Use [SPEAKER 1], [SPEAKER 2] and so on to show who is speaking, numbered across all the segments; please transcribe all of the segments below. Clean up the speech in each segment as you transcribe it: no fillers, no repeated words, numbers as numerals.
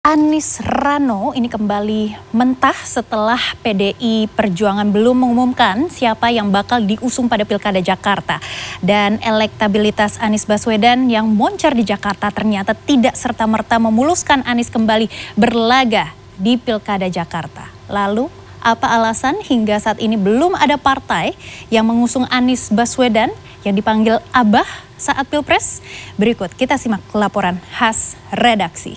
[SPEAKER 1] Anies Rano ini kembali mentah setelah PDI Perjuangan belum mengumumkan siapa yang bakal diusung pada Pilkada Jakarta. Dan elektabilitas Anies Baswedan yang moncer di Jakarta ternyata tidak serta-merta memuluskan Anies kembali berlaga di Pilkada Jakarta. Lalu apa alasan hingga saat ini belum ada partai yang mengusung Anies Baswedan yang dipanggil Abah saat Pilpres? Berikut kita simak laporan khas redaksi.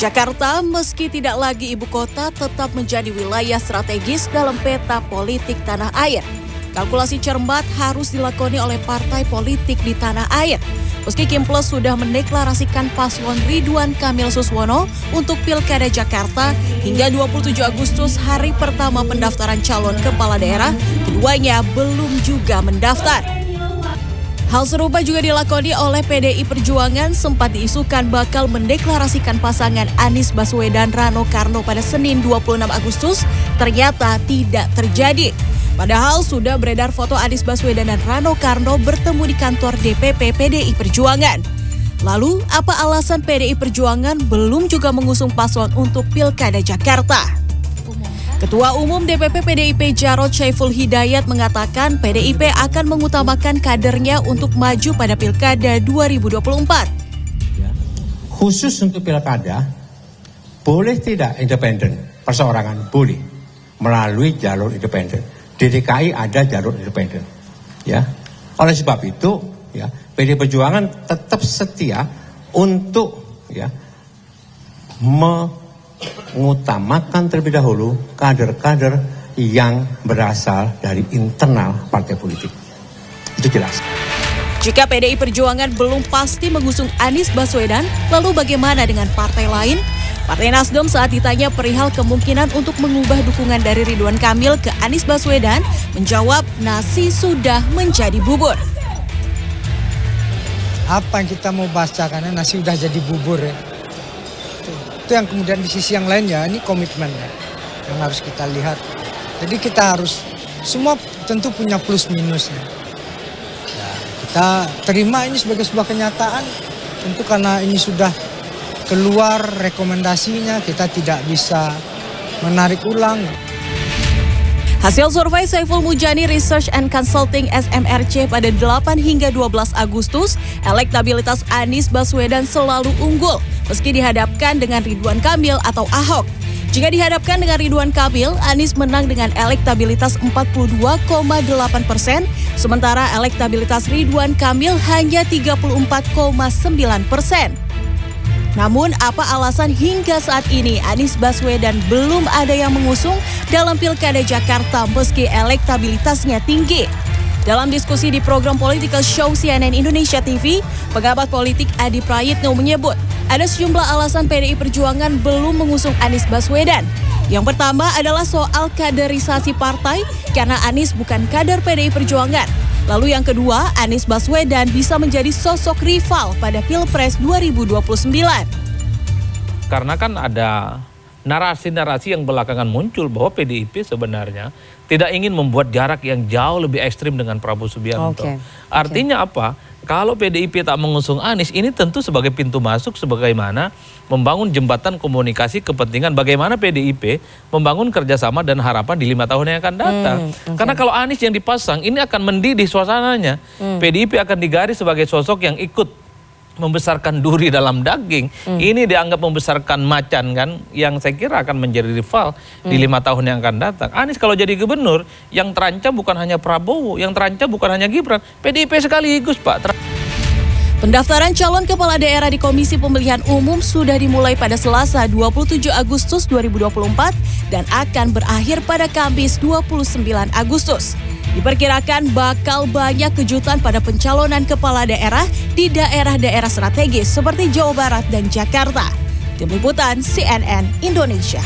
[SPEAKER 2] Jakarta meski tidak lagi ibu kota tetap menjadi wilayah strategis dalam peta politik tanah air. Kalkulasi cermat harus dilakoni oleh partai politik di tanah air. Meski Kimplos sudah mendeklarasikan paslon Ridwan Kamil Suswono untuk Pilkada Jakarta hingga 27 Agustus hari pertama pendaftaran calon kepala daerah, keduanya belum juga mendaftar. Hal serupa juga dilakoni oleh PDI Perjuangan, sempat diisukan bakal mendeklarasikan pasangan Anies Baswedan Rano Karno pada Senin 26 Agustus, ternyata tidak terjadi. Padahal sudah beredar foto Anies Baswedan dan Rano Karno bertemu di kantor DPP PDI Perjuangan. Lalu, apa alasan PDI Perjuangan belum juga mengusung paslon untuk Pilkada Jakarta? Ketua Umum DPP PDIP Jarod Saiful Hidayat mengatakan PDIP akan mengutamakan kadernya untuk maju pada Pilkada 2024.
[SPEAKER 3] Khusus untuk Pilkada, boleh tidak independen? Perseorangan boleh melalui jalur independen. Di DKI ada jalur independen. Ya. Oleh sebab itu, ya, PDI Perjuangan tetap setia untuk mengutamakan terlebih dahulu kader-kader yang berasal dari internal partai politik. Itu jelas.
[SPEAKER 2] Jika PDI Perjuangan belum pasti mengusung Anies Baswedan, lalu bagaimana dengan partai lain? Partai Nasdem saat ditanya perihal kemungkinan untuk mengubah dukungan dari Ridwan Kamil ke Anies Baswedan, menjawab nasi sudah menjadi bubur.
[SPEAKER 4] Apa yang kita mau baca karena nasi sudah jadi bubur ya. Itu yang kemudian di sisi yang lain ya, ini komitmen ya, yang harus kita lihat. Jadi kita harus, semua tentu punya plus minusnya. Ya, kita terima ini sebagai sebuah kenyataan, tentu karena ini sudah keluar rekomendasinya, kita tidak bisa menarik ulang.
[SPEAKER 2] Hasil survei Saiful Mujani Research and Consulting SMRC pada 8 hingga 12 Agustus, elektabilitas Anies Baswedan selalu unggul meski dihadapkan dengan Ridwan Kamil atau Ahok. Jika dihadapkan dengan Ridwan Kamil, Anies menang dengan elektabilitas 42,8%, sementara elektabilitas Ridwan Kamil hanya 34,9%. Namun, apa alasan hingga saat ini Anies Baswedan belum ada yang mengusung dalam Pilkada Jakarta meski elektabilitasnya tinggi? Dalam diskusi di program Political Show CNN Indonesia TV, pengamat politik Adi Prayitno menyebut ada sejumlah alasan PDI Perjuangan belum mengusung Anies Baswedan. Yang pertama adalah soal kaderisasi partai karena Anies bukan kader PDI Perjuangan. Lalu yang kedua, Anies Baswedan bisa menjadi sosok rival pada Pilpres 2029.
[SPEAKER 5] Karena kan ada narasi-narasi yang belakangan muncul bahwa PDIP sebenarnya tidak ingin membuat jarak yang jauh lebih ekstrim dengan Prabowo Subianto. Artinya apa? Kalau PDIP tak mengusung Anies, ini tentu sebagai pintu masuk sebagaimana membangun jembatan komunikasi kepentingan bagaimana PDIP membangun kerjasama dan harapan di 5 tahun yang akan datang. Karena kalau Anies yang dipasang, ini akan mendidih suasananya. PDIP akan digaris sebagai sosok yang ikut membesarkan duri dalam daging. Ini dianggap membesarkan macan kan, yang saya kira akan menjadi rival di 5 tahun yang akan datang. Anies kalau jadi gubernur, yang terancam bukan hanya Prabowo, yang terancam bukan hanya Gibran, PDIP sekaligus Pak.
[SPEAKER 2] Pendaftaran calon kepala daerah di Komisi Pemilihan Umum sudah dimulai pada Selasa 27 Agustus 2024 dan akan berakhir pada Kamis 29 Agustus. Diperkirakan bakal banyak kejutan pada pencalonan kepala daerah di daerah-daerah strategis seperti Jawa Barat dan Jakarta. Tim Liputan CNN Indonesia.